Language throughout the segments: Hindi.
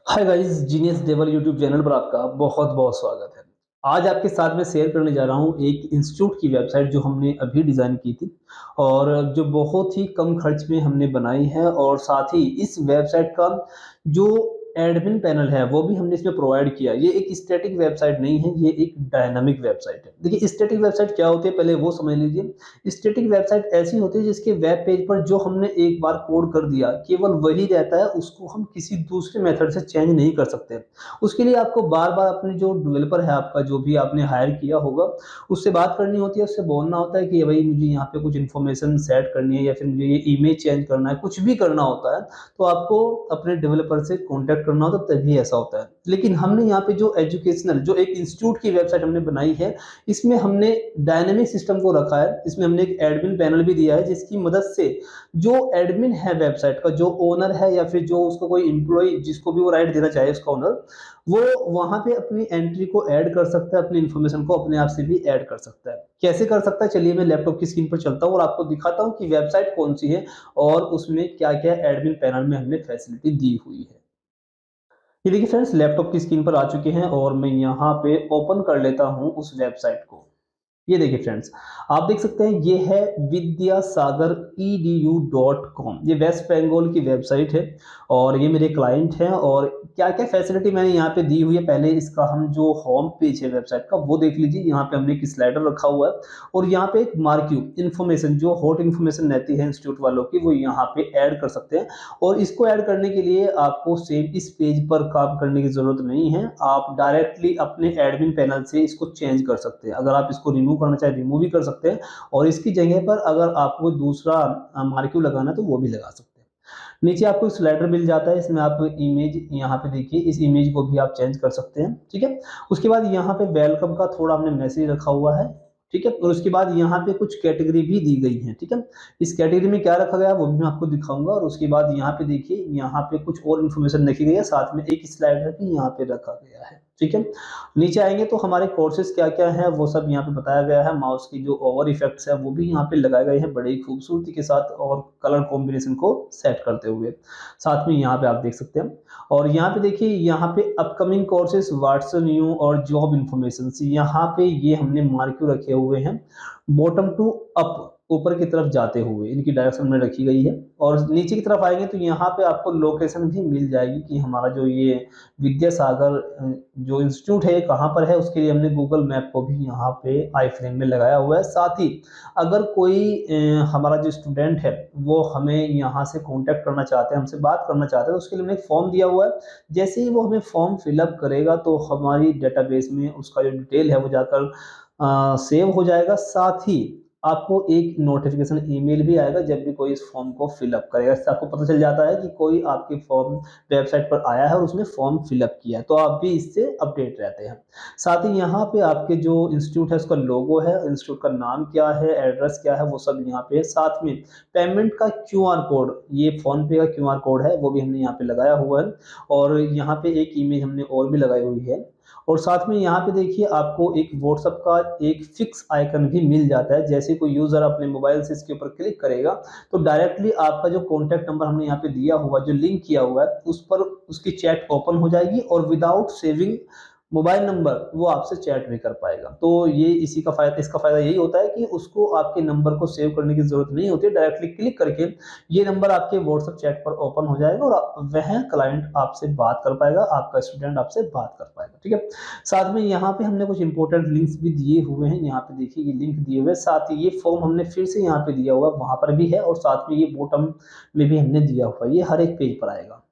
Hi guys, genius devil YouTube channel पर आपका बहुत बहुत स्वागत है। आज आपके साथ में शेयर करने जा रहा हूँ एक इंस्टीट्यूट की वेबसाइट जो हमने अभी डिज़ाइन की थी और जो बहुत ही कम खर्च में हमने बनाई है और साथ ही इस वेबसाइट का जो एडमिन पैनल है वो भी हमने इसमें प्रोवाइड किया। ये एक स्टैटिक वेबसाइट नहीं है, ये एक डायनामिक वेबसाइट है। देखिए स्टैटिक वेबसाइट क्या होती है पहले वो समझ लीजिए। स्टैटिक वेबसाइट ऐसी होती है जिसके वेब पेज पर जो हमने एक बार कोड कर दिया केवल वही रहता है, उसको हम किसी दूसरे मेथड से चेंज नहीं कर सकते। उसके लिए आपको बार बार अपने जो डेवलपर है आपका, जो भी आपने हायर किया होगा, उससे बात करनी होती है, उससे बोलना होता है कि भाई मुझे यहाँ पे कुछ इन्फॉर्मेशन सेट करनी है या फिर मुझे ये इमेज चेंज करना है, कुछ भी करना होता है तो आपको अपने डेवलपर से कॉन्टैक्ट करना होता है, तभी ऐसा होता है। लेकिन हमने यहाँ पे जो एजुकेशनल जो एक इंस्टीट्यूट की वेबसाइट हमने बनाई है, इसमें हमने डायनेमिक सिस्टम को रखा है। इसमें हमने एक एडमिन पैनल भी दिया है जिसकी मदद से जो एडमिन है वेबसाइट का, जो ओनर है या फिर जो उसको कोई एम्प्लॉय जिसको भी वो राइट देना चाहे उसका ओनर, वो वहां पे अपनी एंट्री को ऐड कर सकता है, अपनी इन्फॉर्मेशन को अपने आप से भी ऐड कर सकता है। कैसे कर सकता है, चलिए मैं लैपटॉप की स्क्रीन पर चलता हूँ और आपको दिखाता हूँ कि वेबसाइट कौन सी है और उसमें क्या क्या एडमिन पैनल में हमने फैसिलिटी दी हुई है। ये देखिए फ्रेंड्स, लैपटॉप की स्क्रीन पर आ चुके हैं और मैं यहाँ पे ओपन कर लेता हूँ उस वेबसाइट को। ये देखिए फ्रेंड्स, आप देख सकते हैं ये है विद्यासागर edu.com। ये वेस्ट बंगाल की वेबसाइट है और ये मेरे क्लाइंट हैं। और क्या क्या फैसिलिटी मैंने यहाँ पे दी हुई है, पहले इसका हम जो होम पेज है वेबसाइट का वो देख लीजिए। यहाँ पे हमने एक स्लाइडर रखा हुआ है और यहाँ पे एक मार्क्यू इन्फॉर्मेशन, जो हॉट इन्फॉर्मेशन रहती है इंस्टीट्यूट वालों की, वो यहाँ पे ऐड कर सकते हैं। और इसको ऐड करने के लिए आपको सेम इस पेज पर काम करने की जरूरत नहीं है, आप डायरेक्टली अपने एडमिन पैनल से इसको चेंज कर सकते हैं। अगर आप इसको रिमूव करना चाहे रिमूव भी कर सकते हैं और इसकी जगह पर अगर आपको दूसरा मार्क्यू लगाना है तो वो भी लगा सकते हैं। नीचे आपको स्लाइडर मिल जाता है, इसमें आप इमेज यहाँ पे देखिए, इस इमेज को भी आप चेंज कर सकते हैं, ठीक है। उसके बाद यहाँ पे वेलकम का थोड़ा हमने मैसेज रखा हुआ है, ठीक है। और उसके बाद यहाँ पे कुछ कैटेगरी भी दी गई है, ठीक है। इस कैटेगरी में क्या रखा गया है वो भी मैं आपको दिखाऊंगा। और उसके बाद यहाँ पे देखिए, यहाँ पे कुछ और इन्फॉर्मेशन लिखी गई है, साथ में एक स्लाइडर भी यहाँ पे रखा गया है, ठीक है। नीचे आएंगे तो हमारे कोर्सेज क्या क्या है वो सब यहाँ पे बताया गया है। माउस की जो ओवर इफेक्ट्स है वो भी यहाँ पे लगाए गए हैं बड़ी खूबसूरती के साथ और कलर कॉम्बिनेशन को सेट करते हुए, साथ में यहाँ पे आप देख सकते हैं। और यहाँ पे देखिए, यहाँ पे अपकमिंग कोर्सेज, व्हाट्स न्यू और जॉब इन्फॉर्मेशन, यहाँ पे ये हमने मार्क्यू रखे हुए हैं बॉटम टू अप, ऊपर की तरफ जाते हुए इनकी डायरेक्शन में रखी गई है। और नीचे की तरफ आएंगे तो यहाँ पे आपको लोकेशन भी मिल जाएगी कि हमारा जो ये विद्यासागर जो इंस्टीट्यूट है कहाँ पर है। उसके लिए हमने गूगल मैप को भी यहाँ पे आई फ्रेम में लगाया हुआ है। साथ ही अगर कोई हमारा जो स्टूडेंट है वो हमें यहाँ से कांटेक्ट करना चाहते हैं, हमसे बात करना चाहते हैं, तो उसके लिए हमने एक फॉर्म दिया हुआ है। जैसे ही वो हमें फॉर्म फिलअप करेगा तो हमारी डेटाबेस में उसका जो डिटेल है वो जाकर सेव हो जाएगा। साथ ही आपको एक नोटिफिकेशन ईमेल भी आएगा जब भी कोई इस फॉर्म को फिलअप करेगा। इससे आपको पता चल जाता है कि कोई आपके फॉर्म वेबसाइट पर आया है और उसने फॉर्म फिलअप किया है, तो आप भी इससे अपडेट रहते हैं। साथ ही यहाँ पे आपके जो इंस्टीट्यूट है उसका लोगो है, इंस्टीट्यूट का नाम क्या है, एड्रेस क्या है, वो सब यहाँ पे है। साथ में पेमेंट का क्यूआर कोड, ये फोन पे का क्यूआर कोड है, वो भी हमने यहाँ पे लगाया हुआ है। और यहाँ पे एक इमेज हमने और भी लगाई हुई है। और साथ में यहाँ पे देखिए, आपको एक व्हाट्सएप का एक फिक्स आइकन भी मिल जाता है। जैसे कोई यूजर अपने मोबाइल से इसके ऊपर क्लिक करेगा तो डायरेक्टली आपका जो कॉन्टैक्ट नंबर हमने यहाँ पे दिया हुआ, जो लिंक किया हुआ है, उस पर उसकी चैट ओपन हो जाएगी और विदाउट सेविंग मोबाइल नंबर वो आपसे चैट भी कर पाएगा। तो ये इसी का फायदा, इसका फायदा यही होता है कि उसको आपके नंबर को सेव करने की जरूरत नहीं होती, डायरेक्टली क्लिक करके ये नंबर आपके व्हाट्सएप चैट पर ओपन हो जाएगा और वह क्लाइंट आपसे बात कर पाएगा, आपका स्टूडेंट आपसे बात कर पाएगा, ठीक है। साथ में यहाँ पे हमने कुछ इंपॉर्टेंट लिंक्स भी दिए हुए हैं, यहाँ पे देखिए ये लिंक दिए हुए हैं। साथ ही ये फॉर्म हमने फिर से यहाँ पे दिया हुआ है, वहां पर भी है और साथ में ये बॉटम में भी हमने दिया हुआ है, ये हर एक पेज पर आएगा।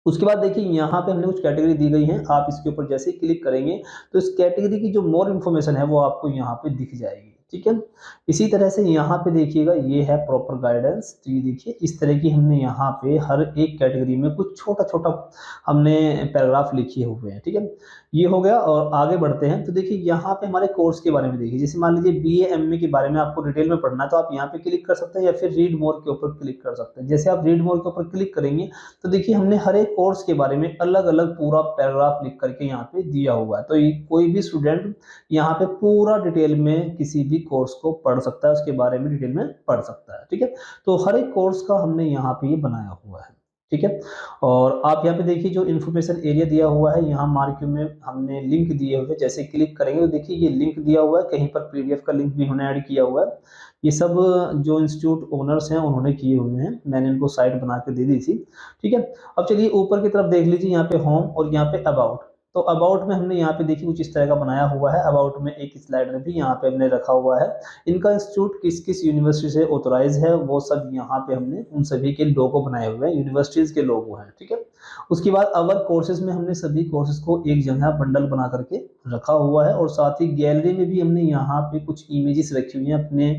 उसके बाद देखिए, यहाँ पे हमने कुछ कैटेगरी दी गई हैं, आप इसके ऊपर जैसे ही क्लिक करेंगे तो इस कैटेगरी की जो मोर इन्फॉर्मेशन है वो आपको यहाँ पे दिख जाएगी, ठीक है। इसी तरह से यहाँ पे देखिएगा, ये है प्रॉपर गाइडेंस। तो ये देखिए इस तरह की हमने यहाँ पे हर एक कैटेगरी में कुछ छोटा छोटा हमने पैराग्राफ लिखे हुए हैं, ठीक है। ये हो गया और आगे बढ़ते हैं तो देखिए यहाँ पे हमारे कोर्स के बारे में देखिए। जैसे मान लीजिए बीए एमए के बारे में आपको डिटेल में पढ़ना है तो आप यहाँ पे क्लिक कर सकते हैं या फिर रीड मोर के ऊपर क्लिक कर सकते हैं। जैसे आप रीड मोर के ऊपर क्लिक करेंगे तो देखिए हमने हर एक कोर्स के बारे में अलग अलग पूरा पैराग्राफ लिख करके यहाँ पे दिया हुआ है। तो ये कोई भी स्टूडेंट यहाँ पे पूरा डिटेल में किसी भी कोर्स को पढ़ सकता है, उसके बारे में डिटेल में पढ़ सकता है, ठीक है। तो हर एक कोर्स का हमने यहाँ पे ये बनाया हुआ है। ठीक है। और आप यहाँ पे देखिए जो इन्फॉर्मेशन एरिया दिया हुआ है, यहाँ मार्क्यू में हमने लिंक दिए हुए हैं, जैसे क्लिक करेंगे तो देखिए ये लिंक दिया हुआ है, कहीं पर पीडीएफ का लिंक भी हमने ऐड किया हुआ है। ये सब जो इंस्टीट्यूट ओनर्स हैं उन्होंने किए हुए हैं, मैंने इनको साइट बना के दे दी थी। ठीक है। अब चलिए ऊपर की तरफ देख लीजिए, यहाँ पे होम और यहाँ पे अबाउट। तो अबाउट में हमने यहाँ पे देखिए कुछ इस तरह का बनाया हुआ है। अबाउट में एक स्लाइडर भी यहाँ पे हमने रखा हुआ है। इनका इंस्टीट्यूट किस किस यूनिवर्सिटी से ऑथोराइज है वो सब यहाँ पे हमने उन सभी के लोगो बनाए हुए हैं, यूनिवर्सिटीज के लोगो हैं। ठीक है। उसके बाद अवर कोर्सेज में हमने सभी कोर्सेज को एक जगह बंडल बना करके रखा हुआ है, और साथ ही गैलरी में भी हमने यहाँ पे कुछ इमेजेस रखी हुई हैं अपने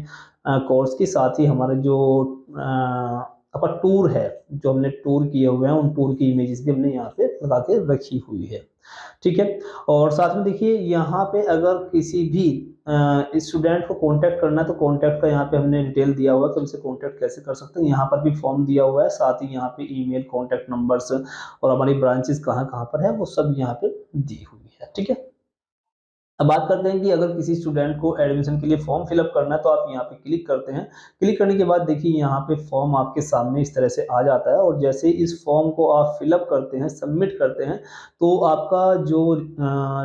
कोर्स के साथ ही। हमारे जो आपका टूर है, जो हमने टूर किए हुए हैं, उन टूर की इमेजेस भी हमने यहाँ पे लगा के रखी हुई है। ठीक है। और साथ में देखिए यहाँ पे अगर किसी भी स्टूडेंट को कांटेक्ट करना है तो कांटेक्ट का यहाँ पे हमने डिटेल दिया हुआ है कि उनसे कांटेक्ट कैसे कर सकते हैं। यहाँ पर भी फॉर्म दिया हुआ है, साथ ही यहाँ पे ईमेल, कांटेक्ट नंबर्स और हमारी ब्रांचेस कहाँ कहाँ पर है वो सब यहाँ पे दी हुई है। ठीक है। अब बात करते हैं कि अगर किसी स्टूडेंट को एडमिशन के लिए फॉर्म फिलअप करना है तो आप यहाँ पे क्लिक करते हैं। क्लिक करने के बाद देखिए यहाँ पे फॉर्म आपके सामने इस तरह से आ जाता है, और जैसे ही इस फॉर्म को आप फिलअप करते हैं, सबमिट करते हैं, तो आपका जो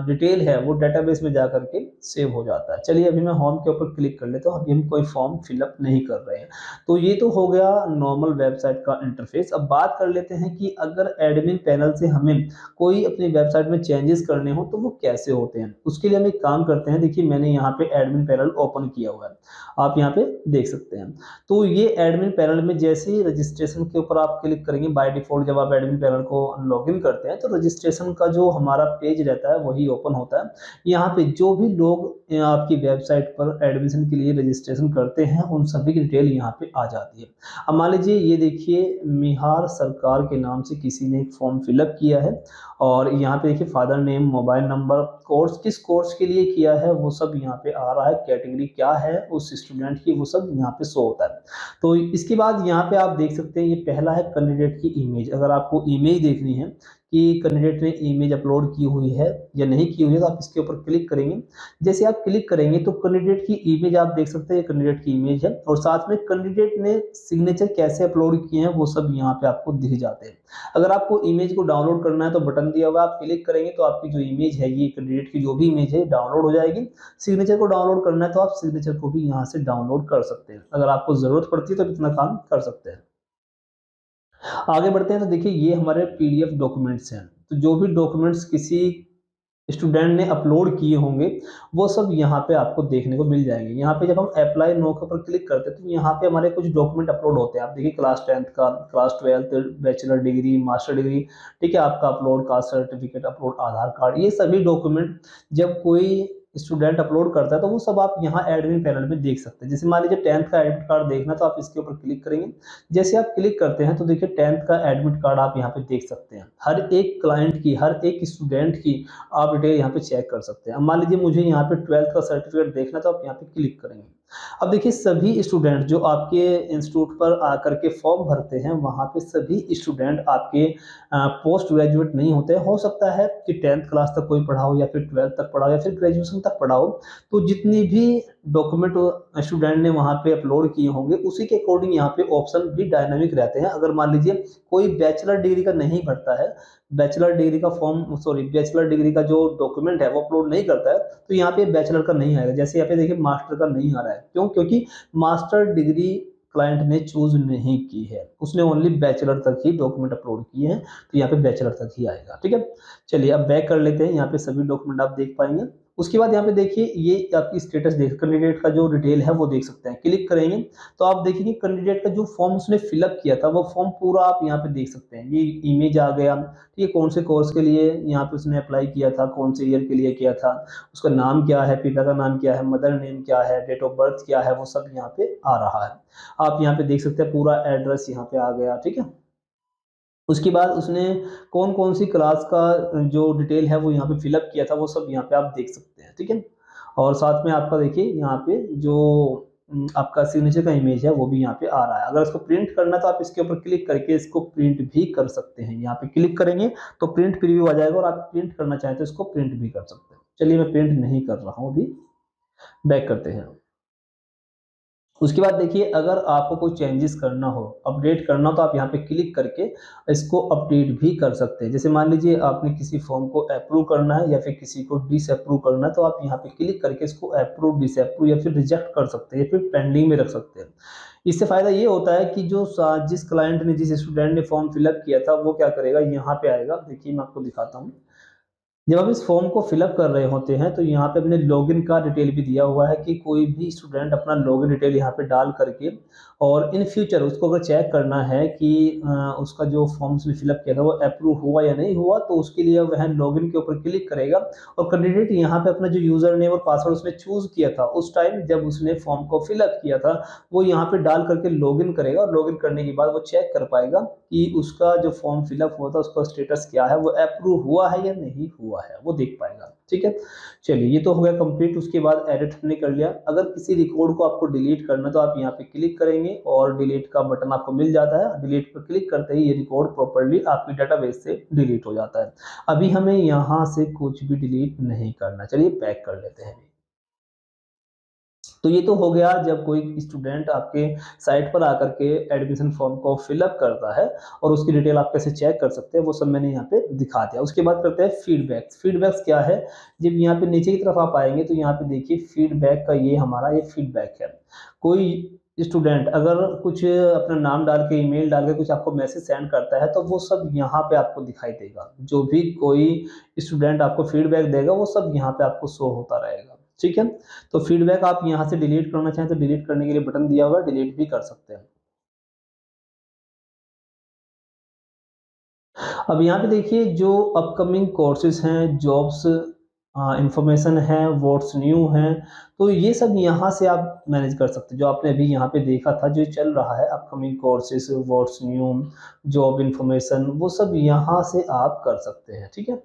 डिटेल है वो डेटाबेस में जा करके सेव हो जाता है। चलिए अभी मैं होम के ऊपर क्लिक कर लेता हूँ, अभी हम कोई फॉर्म फिलअप नहीं कर रहे हैं। तो ये तो हो गया नॉर्मल वेबसाइट का इंटरफेस। अब बात कर लेते हैं कि अगर एडमिन पैनल से हमें कोई अपनी वेबसाइट में चेंजेस करने हो तो वो कैसे होते हैं। उसके लिए हम एक काम करते हैं, देखिए मैंने यहाँ पे एडमिन पैनल ओपन किया हुआ है, आप यहाँ पे देख सकते हैं। तो ये एडमिन पैनल में जैसे ही रजिस्ट्रेशन के ऊपर आप क्लिक करेंगे, बाय डिफॉल्ट जब आप एडमिन पैनल को लॉगिन करते हैं तो रजिस्ट्रेशन का जो हमारा पेज रहता है वही ओपन होता है। यहाँ पे जो भी लोग आपकी वेबसाइट पर एडमिशन के लिए रजिस्ट्रेशन करते हैं उन सभी की डिटेल यहाँ पे आ जाती है। अब मान लीजिए ये देखिए मिहार सरकार के नाम से किसी ने एक फॉर्म फिलअप किया है, और यहाँ पे देखिए father name, mobile number, course किस कोर्स के लिए किया है वो सब यहाँ पे आ रहा है, कैटेगरी क्या है उस स्टूडेंट की वो सब यहाँ पे शो होता है। तो इसके बाद यहाँ पे आप देख सकते हैं, ये पहला है कैंडिडेट की इमेज। अगर आपको इमेज देखनी है कि कैंडिडेट ने इमेज अपलोड की हुई है या नहीं की हुई है तो आप इसके ऊपर क्लिक करेंगे। जैसे आप क्लिक करेंगे तो कैंडिडेट की इमेज आप देख सकते हैं, कैंडिडेट की इमेज है, और साथ में कैंडिडेट ने सिग्नेचर कैसे अपलोड किए हैं वो सब यहाँ पे आपको दिख जाते हैं। अगर आपको इमेज को डाउनलोड करना है तो बटन दिया हुआ है, आप क्लिक करेंगे तो आपकी जो इमेज है, ये कैंडिडेट की जो भी इमेज है डाउनलोड हो जाएगी। सिग्नेचर को डाउनलोड करना है तो आप सिग्नेचर को भी यहाँ से डाउनलोड कर सकते हैं, अगर आपको जरूरत पड़ती है तो इतना काम कर सकते हैं। आगे बढ़ते हैं तो देखिए ये हमारे पीडीएफ डॉक्यूमेंट्स हैं। तो जो भी डॉक्यूमेंट्स किसी स्टूडेंट ने अपलोड किए होंगे वो सब यहाँ पे आपको देखने को मिल जाएंगे। यहाँ पे जब हम अप्लाई नो के ऊपर क्लिक करते हैं तो यहाँ पे हमारे कुछ डॉक्यूमेंट अपलोड होते हैं। आप देखिए क्लास 10th का, class 12th, bachelor degree, master degree, ठीक है, आपका अपलोड, कास्ट सर्टिफिकेट अपलोड, आधार कार्ड, ये सभी डॉक्यूमेंट जब कोई स्टूडेंट अपलोड करता है तो वो सब आप यहाँ एडमिन पैनल में देख सकते हैं। जैसे मान लीजिए 10th का एडमिट कार्ड देखना तो आप इसके ऊपर क्लिक करेंगे। जैसे आप क्लिक करते हैं तो देखिए 10th का एडमिट कार्ड आप यहाँ पे देख सकते हैं। हर एक क्लाइंट की, हर एक स्टूडेंट की आप डिटेल यहाँ पे चेक कर सकते हैं। अब मान लीजिए मुझे यहाँ पे 12th का सर्टिफिकेट देखना तो आप यहाँ पे क्लिक करेंगे। अब देखिए सभी स्टूडेंट जो आपके इंस्टीट्यूट पर आकर के फॉर्म भरते हैं वहाँ पे सभी स्टूडेंट आपके पोस्ट ग्रेजुएट नहीं होते। हो सकता है कि 10th क्लास तक कोई पढ़ा हो, या फिर 12th तक पढ़ा हो, या फिर ग्रेजुएशन तक पढ़ा हो। तो जितनी भी डॉक्यूमेंट स्टूडेंट ने वहाँ पे अपलोड किए होंगे उसी के अकॉर्डिंग यहाँ पे ऑप्शन भी डायनामिक रहते हैं। अगर मान लीजिए कोई बैचलर डिग्री का नहीं भरता है, बैचलर डिग्री का फॉर्म, सॉरी, बैचलर डिग्री का जो डॉक्यूमेंट है वो अपलोड नहीं करता है, तो यहाँ पे बैचलर का नहीं आएगा। जैसे यहाँ पे देखिए मास्टर का नहीं आ रहा है, क्यों? क्योंकि मास्टर डिग्री क्लाइंट ने चूज नहीं की है, उसने ओनली बैचलर तक ही डॉक्यूमेंट अपलोड किए हैं, तो यहाँ पे बैचलर तक ही आएगा। ठीक है। चलिए अब बैक कर लेते हैं, यहाँ पे सभी डॉक्यूमेंट आप देख पाएंगे। उसके बाद यहाँ पे देखिए ये आपकी स्टेटस देख, कैंडिडेट का जो डिटेल है वो देख सकते हैं। क्लिक करेंगे तो आप देखेंगे कैंडिडेट का जो फॉर्म उसने फिलअप किया था वो फॉर्म पूरा आप यहाँ पे देख सकते हैं। ये इमेज आ गया, ठीक है, कौन से कोर्स के लिए यहाँ पे उसने अप्लाई किया था, कौन से ईयर के लिए किया था, उसका नाम क्या है, पिता का नाम क्या है, मदर नेम क्या है, डेट ऑफ बर्थ क्या है, वो सब यहाँ पे आ रहा है। आप यहाँ पे देख सकते हैं पूरा एड्रेस यहाँ पे आ गया। ठीक है। उसके बाद उसने कौन कौन सी क्लास का जो डिटेल है वो यहाँ पे फिलअप किया था वो सब यहाँ पे आप देख सकते हैं। ठीक है। और साथ में आपका देखिए यहाँ पे जो आपका सिग्नेचर का इमेज है वो भी यहाँ पे आ रहा है। अगर इसको प्रिंट करना है तो आप इसके ऊपर क्लिक करके इसको प्रिंट भी कर सकते हैं। यहाँ पे क्लिक करेंगे तो प्रिंट प्रीव्यू आ जाएगा, और आप प्रिंट करना चाहें तो इसको प्रिंट भी कर सकते हैं। चलिए मैं प्रिंट नहीं कर रहा हूँ, अभी बैक करते हैं। उसके बाद देखिए, अगर आपको कोई चेंजेस करना हो, अपडेट करना हो, तो आप यहाँ पे क्लिक करके इसको अपडेट भी कर सकते हैं। जैसे मान लीजिए आपने किसी फॉर्म को अप्रूव करना है या फिर किसी को डिसअप्रूव करना है, तो आप यहाँ पे क्लिक करके इसको अप्रूव, डिसअप्रूव या फिर रिजेक्ट कर सकते हैं या फिर पेंडिंग में रख सकते हैं। इससे फ़ायदा ये होता है कि जिस क्लाइंट ने, जिस स्टूडेंट ने फॉर्म फिलअप किया था, वो क्या करेगा, यहाँ पे आएगा। देखिए मैं आपको दिखाता हूँ। जब आप इस फॉर्म को फिलअप कर रहे होते हैं, तो यहाँ पे अपने लॉगिन का डिटेल भी दिया हुआ है कि कोई भी स्टूडेंट अपना लॉगिन डिटेल यहाँ पे डाल करके, और इन फ्यूचर उसको अगर चेक करना है कि उसका जो फॉर्म उसने फिलअप किया था वो अप्रूव हुआ या नहीं हुआ, तो उसके लिए वह लॉगिन के ऊपर क्लिक करेगा, और कैंडिडेट यहाँ पे अपना जो यूज़र नेम और पासवर्ड उसने चूज़ किया था उस टाइम जब उसने फॉर्म को फिलअप किया था, वो यहाँ पे डाल करके लॉगिन करेगा, और लॉगिन करने के बाद वो चेक कर पाएगा कि उसका जो फॉर्म फिलअप हुआ था उसका स्टेटस क्या है, वो अप्रूव हुआ है या नहीं हुआ है, वो देख पाएगा। ठीक है, चलिए ये तो हो गया कंप्लीट। उसके बाद एडिट हमने कर लिया। अगर किसी रिकॉर्ड को आपको डिलीट करना है, तो आप यहाँ पे क्लिक करेंगे और डिलीट का बटन आपको मिल जाता है। डिलीट पर क्लिक करते ही ये रिकॉर्ड प्रॉपर्ली आपकी डेटाबेस से डिलीट हो जाता है। अभी हमें यहाँ से कुछ भी डिलीट नहीं करना। चलिए बैक कर लेते हैं। तो ये तो हो गया जब कोई स्टूडेंट आपके साइट पर आकर के एडमिशन फॉर्म को फिलअप करता है, और उसकी डिटेल आप कैसे चेक कर सकते हैं, वो सब मैंने यहाँ पे दिखा दिया। उसके बाद करते हैं फीडबैक्स। फीडबैक्स क्या है, जब यहाँ पे नीचे की तरफ आप आएंगे तो यहाँ पे देखिए फीडबैक का ये हमारा ये फीडबैक है। कोई स्टूडेंट अगर कुछ अपना नाम डाल के, ईमेल डाल के कुछ आपको मैसेज सेंड करता है, तो वो सब यहाँ पे आपको दिखाई देगा। जो भी कोई स्टूडेंट आपको फीडबैक देगा, वो सब यहाँ पे आपको शो होता रहेगा। ठीक है, तो फीडबैक आप यहाँ से डिलीट करना चाहें तो डिलीट करने के लिए बटन दिया हुआ है, डिलीट भी कर सकते हैं। अब यहाँ पे देखिए जो अपकमिंग कोर्सेज हैं, जॉब्स इंफॉर्मेशन है, व्हाट्स न्यू है, तो ये सब यहाँ से आप मैनेज कर सकते हैं। जो आपने अभी यहाँ पे देखा था, जो चल रहा है upcoming courses, what's new, job information, वो सब यहाँ से आप कर सकते हैं। ठीक है,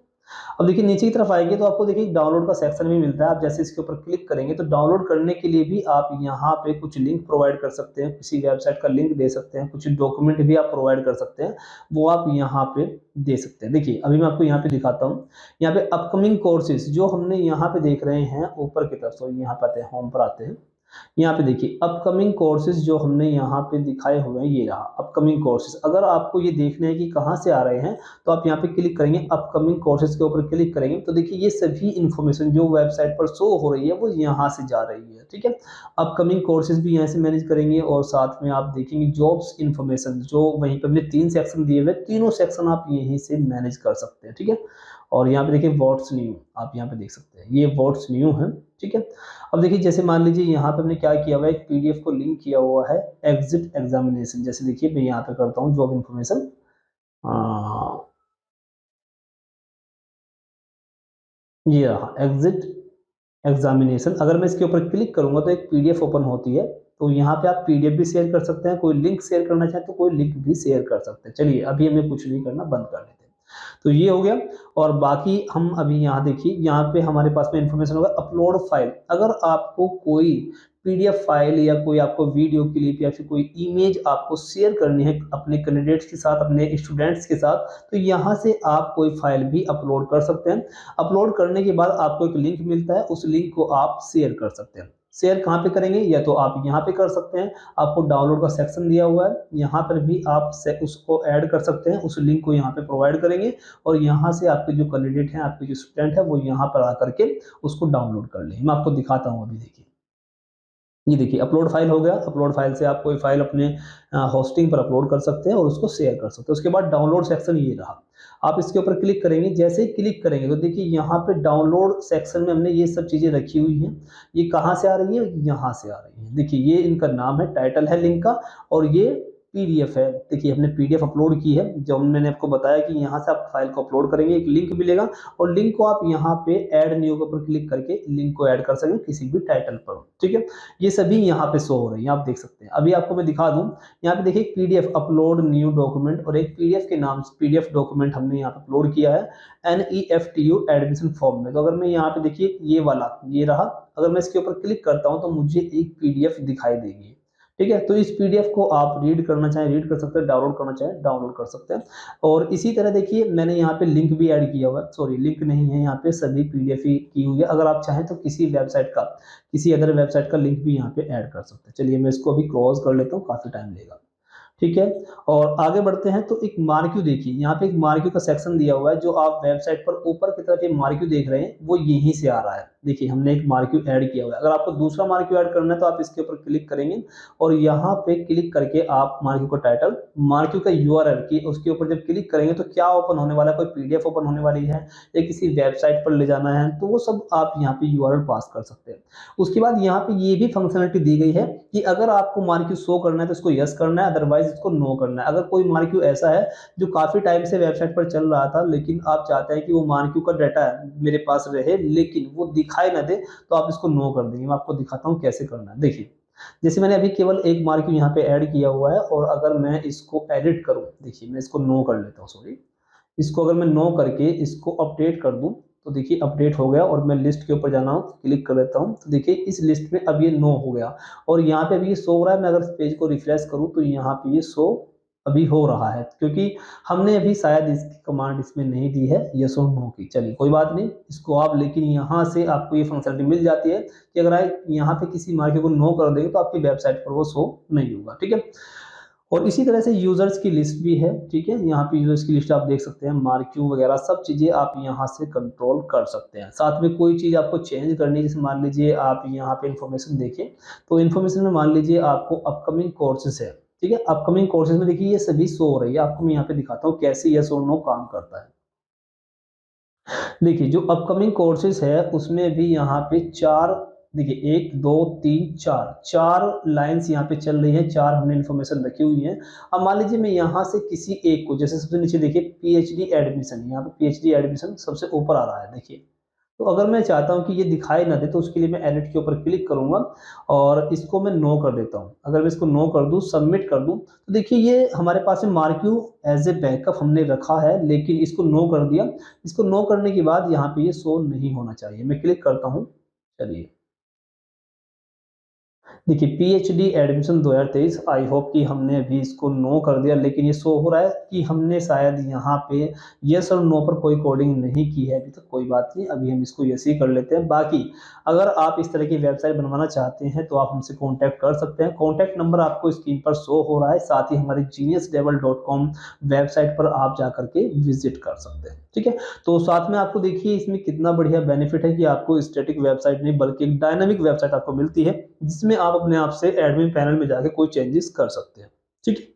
अब देखिए नीचे की तरफ आएंगे तो आपको देखिए डाउनलोड का सेक्शन भी मिलता है। आप जैसे इसके ऊपर क्लिक करेंगे तो डाउनलोड करने के लिए भी आप यहाँ पे कुछ लिंक प्रोवाइड कर सकते हैं, किसी वेबसाइट का लिंक दे सकते हैं, कुछ डॉक्यूमेंट भी आप प्रोवाइड कर सकते हैं, वो आप यहाँ पे दे सकते हैं। देखिए अभी मैं आपको यहाँ पे दिखाता हूँ। यहाँ पे अपकमिंग कोर्सेज जो हमने यहाँ पे देख रहे हैं ऊपर की तरफ, तो यहाँ पे आते हैं, होम पर आते हैं। यहाँ पे देखिए अपकमिंग कोर्सेज जो हमने यहाँ पे दिखाए हुए हैं, ये रहा अपकमिंग कोर्सेज। अगर आपको ये देखना है कि कहाँ से आ रहे हैं, तो आप यहाँ पे क्लिक करेंगे, अपकमिंग कोर्सेज के ऊपर क्लिक करेंगे, तो देखिए ये सभी इन्फॉर्मेशन जो वेबसाइट पर शो हो रही है वो यहाँ से जा रही है। ठीक है, अपकमिंग कोर्सेज भी यहाँ से मैनेज करेंगे, और साथ में आप देखेंगे जॉब्स इन्फॉर्मेशन, जो वहीं पर हमने 3 सेक्शन दिए हुए, तीनों सेक्शन आप यहीं से मैनेज कर सकते हैं। ठीक है, और यहाँ पे देखिए व्हाट्स न्यू, आप यहाँ पे देख सकते हैं, ये व्हाट्स न्यू है। ठीक है, अब देखिए जैसे मान लीजिए यहाँ पे हमने क्या किया हुआ है, एक पीडीएफ को लिंक किया हुआ है एग्जिट एग्जामिनेशन। जैसे देखिए मैं यहाँ पे करता हूँ जॉब इन्फॉर्मेशन, ये रहा एग्जिट एग्जामिनेशन। अगर मैं इसके ऊपर क्लिक करूंगा तो एक पीडीएफ ओपन होती है, तो यहाँ पे आप पीडीएफ भी शेयर कर सकते हैं, कोई लिंक शेयर करना चाहें तो कोई लिंक भी शेयर कर सकते हैं। चलिए अभी हमें कुछ नहीं करना, बंद कर देते हैं। तो ये हो गया, और बाकी हम अभी यहाँ देखिए, यहाँ पे हमारे पास में इंफॉर्मेशन होगा अपलोड फाइल। अगर आपको कोई पीडीएफ फाइल या कोई आपको वीडियो क्लिप या फिर कोई इमेज आपको शेयर करनी है अपने कैंडिडेट्स के साथ, अपने स्टूडेंट्स के साथ, तो यहाँ से आप कोई फाइल भी अपलोड कर सकते हैं। अपलोड करने के बाद आपको एक लिंक मिलता है, उस लिंक को आप शेयर कर सकते हैं। शेयर कहाँ पे करेंगे, या तो आप यहाँ पे कर सकते हैं, आपको डाउनलोड का सेक्शन दिया हुआ है, यहाँ पर भी आप उसको ऐड कर सकते हैं, उस लिंक को यहाँ पे प्रोवाइड करेंगे, और यहाँ से आपके जो कैंडिडेट हैं, आपके जो स्टूडेंट है, वो यहाँ पर आकर के उसको डाउनलोड कर लें। मैं आपको दिखाता हूँ, अभी देखिए ये देखिए अपलोड फाइल हो गया। अपलोड फाइल से आप कोई फाइल अपने होस्टिंग पर अपलोड कर सकते हैं और उसको शेयर कर सकते हैं। उसके बाद डाउनलोड सेक्शन ये रहा, आप इसके ऊपर क्लिक करेंगे। जैसे ही क्लिक करेंगे तो देखिए यहाँ पे डाउनलोड सेक्शन में हमने ये सब चीज़ें रखी हुई हैं। ये कहाँ से आ रही है, यहाँ से आ रही है। देखिए ये इनका नाम है, टाइटल है लिंक का, और ये पीडीएफ है। देखिए हमने पीडीएफ अपलोड की है, जब मैंने आपको बताया कि यहाँ से आप फाइल को अपलोड करेंगे, एक लिंक मिलेगा, और लिंक को आप यहाँ पे ऐड न्यू के ऊपर क्लिक करके लिंक को ऐड कर सकते हैं किसी भी टाइटल पर। ठीक है, ये सभी यहाँ पे शो हो रही है, आप देख सकते हैं। अभी आपको मैं दिखा दूं, यहाँ पे देखिए पीडीएफ अपलोड न्यू डॉक्यूमेंट, और एक पीडीएफ के नाम से पीडीएफ डॉक्यूमेंट हमने यहाँ पे अपलोड किया है NEFTU एडमिशन फॉर्म में। तो अगर मैं यहाँ पे देखिए ये वाला, ये रहा, अगर मैं इसके ऊपर क्लिक करता हूँ तो मुझे एक पीडीएफ दिखाई देगी। ठीक है, तो इस पीडीएफ को आप रीड करना चाहें रीड कर सकते हैं, डाउनलोड करना चाहें डाउनलोड कर सकते हैं। और इसी तरह देखिए मैंने यहाँ पे लिंक भी ऐड किया हुआ है, सॉरी लिंक नहीं है यहाँ पे, सभी पीडीएफ ही की हुई है। अगर आप चाहें तो किसी वेबसाइट का, किसी अदर वेबसाइट का लिंक भी यहाँ पे ऐड कर सकते हैं। चलिए मैं इसको अभी क्रॉस कर लेता हूँ, काफी टाइम लेगा। ठीक है, और आगे बढ़ते हैं तो एक मार्क्यू देखिए, यहाँ पे एक मार्क्यू का सेक्शन दिया हुआ है। जो आप वेबसाइट पर ऊपर की तरफ ये मार्क्यू देख रहे हैं वो यहीं से आ रहा है। देखिए हमने एक मार्क्यू ऐड किया हुआ है। अगर आपको दूसरा मार्क्यू ऐड करना है तो आप इसके ऊपर क्लिक करेंगे और यहाँ पे क्लिक करके आप मार्क्यू का टाइटल, मार्क्यू का यूआरएल की उसके ऊपर जब क्लिक करेंगे तो क्या ओपन होने वाला है, कोई पीडीएफ ओपन होने वाली है या किसी वेबसाइट पर ले जाना है, तो वो सब आप यहाँ पे यूआरएल पास कर सकते हैं। उसके बाद यहाँ पे ये भी फंक्शनलिटी दी गई है कि अगर आपको मार्क्यू शो करना है तो इसको यस करना है, अदरवाइज इसको नो करना है। अगर कोई मार्क्यू ऐसा है जो काफी टाइम से वेबसाइट पर चल रहा था लेकिन आप चाहते हैं कि वो मार्क्यू का डाटा मेरे पास रहे लेकिन वो दिखाई ना दे, तो आप इसको नो कर देंगे। मैं आपको दिखाता हूँ कैसे करना है। देखिए जैसे मैंने अभी केवल एक मार्क्यू यहाँ पे ऐड किया हुआ है और अगर मैं इसको एडिट करूँ, देखिए मैं इसको नो कर लेता हूँ, सॉरी इसको अगर मैं नो करके इसको अपडेट कर दूं तो देखिए अपडेट हो गया और मैं लिस्ट के ऊपर जाना हूं क्लिक कर लेता हूं तो देखिए इस लिस्ट में अब ये नो हो गया और यहाँ पे अभी ये शो हो रहा है। मैं अगर इस पेज को रिफ्रेश करूं तो यहाँ पे ये शो अभी हो रहा है क्योंकि हमने अभी शायद इसकी कमांड इसमें नहीं दी है यस और नो की। चलिए कोई बात नहीं, इसको आप लेकिन यहाँ से आपको ये फंक्शनलिटी मिल जाती है कि अगर आप यहाँ पे किसी मार्के को नो कर देंगे तो आपकी वेबसाइट पर वो शो नहीं होगा। ठीक है, और इसी तरह से यूजर्स की लिस्ट भी है। ठीक है, यहाँ पे यूजर्स की लिस्ट आप देख सकते हैं, मार्क्यू वगैरह सब चीजें आप यहाँ से कंट्रोल कर सकते हैं। साथ में कोई चीज आपको चेंज करनी है, जैसे मान लीजिए आप यहाँ पे इन्फॉर्मेशन देखें तो इन्फॉर्मेशन में मान लीजिए आपको अपकमिंग कोर्सेज है। ठीक है, अपकमिंग कोर्सेज में देखिए ये सभी शो हो रही है। आपको मैं यहाँ पे दिखाता हूँ कैसे यस और नो काम करता है। देखिए जो अपकमिंग कोर्सेज है उसमें भी यहाँ पे चार, देखिए 1 2 3 4 चार लाइंस यहाँ पे चल रही है, चार हमने इन्फॉर्मेशन रखी हुई है। अब मान लीजिए मैं यहाँ से किसी एक को, जैसे सबसे नीचे देखिए पीएचडी एडमिशन, यहाँ पे पीएचडी एडमिशन सबसे ऊपर आ रहा है। देखिए तो अगर मैं चाहता हूँ कि ये दिखाई ना दे तो उसके लिए मैं एडिट के ऊपर क्लिक करूंगा और इसको मैं नो कर देता हूँ। अगर मैं इसको नो कर दूँ, सबमिट कर दूँ, तो देखिए ये हमारे पास में मार्क्यू एज ए बैकअप हमने रखा है लेकिन इसको नो कर दिया। इसको नो करने के बाद यहाँ पे ये शो नहीं होना चाहिए। मैं क्लिक करता हूँ, चलिए देखिए पीएचडी एडमिशन 2023, आई होप कि हमने अभी इसको नो कर दिया लेकिन ये शो हो रहा है कि हमने शायद यहाँ पे यस और नो पर कोई कोडिंग नहीं की है अभी तक। कोई बात नहीं, अभी हम इसको यस ही कर लेते हैं। बाकी अगर आप इस तरह की वेबसाइट बनवाना चाहते हैं तो आप हमसे कॉन्टैक्ट कर सकते हैं। कॉन्टैक्ट नंबर आपको स्क्रीन पर शो हो रहा है, साथ ही हमारे geniusdevel.com वेबसाइट पर आप जा करके विजिट कर सकते हैं। ठीक है, तो साथ में आपको देखिए इसमें कितना बढ़िया बेनिफिट है कि आपको स्टैटिक वेबसाइट नहीं बल्कि एक डायनामिक वेबसाइट आपको मिलती है जिसमें आप अपने आप से एडमिन पैनल में जाके कोई चेंजेस कर सकते हैं। ठीक है,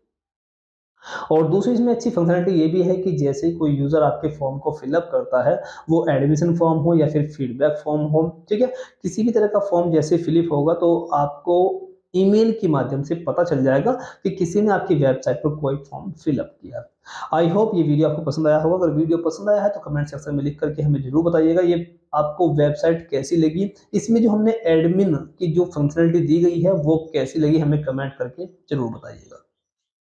और दूसरी इसमें अच्छी फंक्शनलिटी ये भी है कि जैसे कोई यूजर आपके फॉर्म को फिलअप करता है, वो एडमिशन फॉर्म हो या फिर फीडबैक फॉर्म हो, ठीक है, किसी भी तरह का फॉर्म जैसे फिलअप होगा तो आपको ईमेल के माध्यम से पता चल जाएगा कि किसी ने आपकी वेबसाइट पर कोई फॉर्म फिलअप किया। आई होप ये वीडियो आपको पसंद आया होगा। अगर वीडियो पसंद आया है तो कमेंट सेक्शन में लिख करके हमें जरूर बताइएगा ये आपको वेबसाइट कैसी लगी। इसमें जो हमने एडमिन की जो फंक्शनलिटी दी गई है वो कैसी लगी, हमें कमेंट करके जरूर बताइएगा।